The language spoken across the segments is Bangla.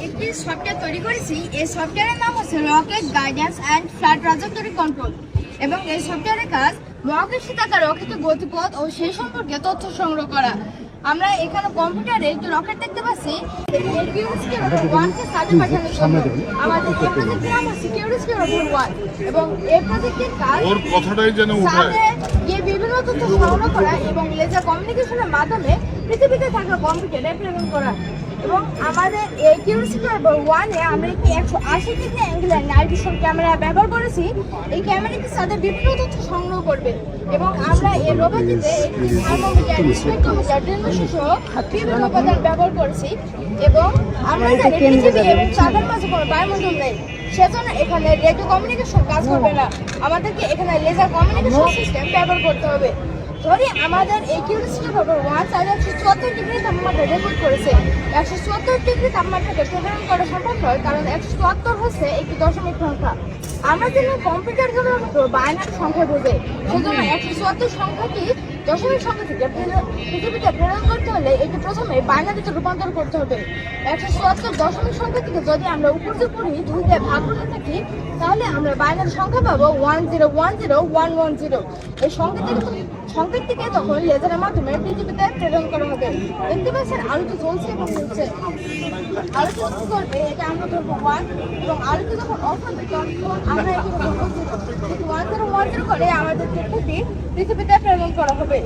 একটি সফটওয়্যার তৈরি করেছি। এই সফটওয়্যারের নাম হচ্ছে rocket guidance and flight trajectory control. এবং এই সফটওয়্যারের কাজ মহাকাশে থাকা রকেটের গতিপথ ও সেই সম্পর্কে তথ্য সংগ্রহ করা। আমরা এখানে কম্পিউটারে একটি রকেট দেখতে পাচ্ছি। আমাদের প্রজেক্টের নাম হচ্ছে কিউরিওসিটি রকেট 1 এবং এই প্রজেক্টের কাজ ওর কথাটাই যেন উঠায় গিয়ে বিভিন্ন তথ্য সংগ্রহ করা এবং লেজার কমিউনিকেশনের মাধ্যমে পৃথিবীতে থাকা কম্পিউটারে প্রেরণ করা। এবং আমাদের এই কিউরিওসিটি রকেট 1-এ আমরা একটি 180 ডিগ্রি অ্যাঙ্গেলের নাইট ভিশন ক্যামেরা ব্যবহার করেছি। এই ক্যামেরাটি তাদের বিভিন্ন তথ্য সংগ্রহ করবে এবং আমরা এই রোবটটিতে একটি থার্মোমিটার, স্পেকট্রোমিটার, টেলিমিটার সহ বিভিন্ন উপাদান ব্যবহার করেছি। এবং আমরা জানি পৃথিবী এবং চাঁদের মাঝে কোনো বায়ুমণ্ডল নেই, সেজন্য এখানে রেডিও কমিউনিকেশন কাজ করবে না। আমাদেরকে এখানে লেজার কমিউনিকেশন সিস্টেম ব্যবহার করতে হবে। ধরি আমাদের এই কিউরিওসিটি রকেট 1 174 ডিগ্রি তাপমাত্রা রেকর্ড করেছে। 174 ডিগ্রি তাপমাত্রাকে প্রেরণ করা সম্ভব নয়, কারণ 174 হচ্ছে একটি দশমিক সংখ্যা। আমরা জানি কম্পিউটার সাধারণত বাইনারি সংখ্যা বোঝে, সেজন্য 174 সংখ্যাটি দশমিক সংখ্যা থেকে পৃথিবীতে প্রেরণ করতে হলে এটি প্রথমে বাইনারিতে রূপান্তর করতে হবে। 174 দশমিক সংখ্যা থেকে যদি আমরা উপর্যুপ করি 2 দিয়ে ভাগ করতে থাকি, তাহলে আমরা বাইনারি সংখ্যা পাবো 10101110। এই সংকেতটিকে তখন লেজারের মাধ্যমে পৃথিবীতে প্রেরণ করা হবে। দেখতে পাচ্ছেন আলোটি জ্বলছে এবং জ্বলছে। আলোটি অফ করবে, এটা আমরা ধরবো 1 এবং আলোটি যখন অফ হবে তখন আমরা এটি ধরবো 0। 1010 করে আমাদের তথ্যটি পৃথিবীতে প্রেরণ করা হবে।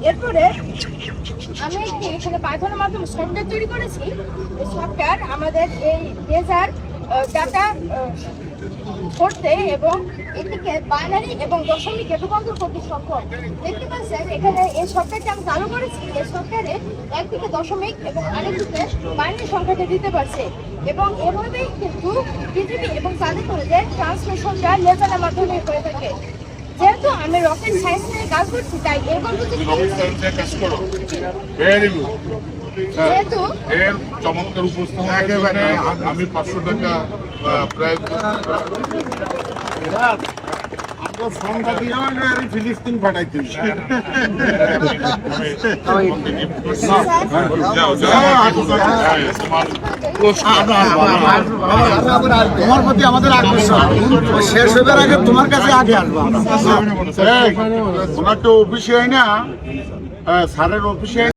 এরপরে আমি এখানে পাইথনের মাধ্যমে সফটওয়্যার তৈরি করেছি। এই সফটওয়্যার আমাদের এই লেজার ডাটা করতে এবং এটিকে বাইনারি এবং দশমিকে রূপান্তর করতে সক্ষম। দেখতে পাচ্ছেন এখানে এই সফটওয়্যারটি আমি চালু করেছি। এই সফটওয়্যারে একদিকে দশমিক এবং আরেকদিকে বাইনারি সংখ্যাটা দিতে পারছে এবং এভাবেই কিন্তু পৃথিবী এবং চাঁদের মধ্যে ট্রান্সমিশনটা লেজারের মাধ্যমে হয়ে থাকে। যেহেতু আমি রকেট সায়েন্স নিয়ে কাজ করছি, তাই এই যেহেতু এর চমৎকার উপস্থাপনা আমি 500 টাকা প্রায় ফিলিস্তিন পাঠাইছি। তোমার প্রতি আমাদের আকর্ষণ শেষ হবার আগে তোমার কাছে আগে আসবো। তোমার তো অফিসে হয় না, স্যারের অফিসে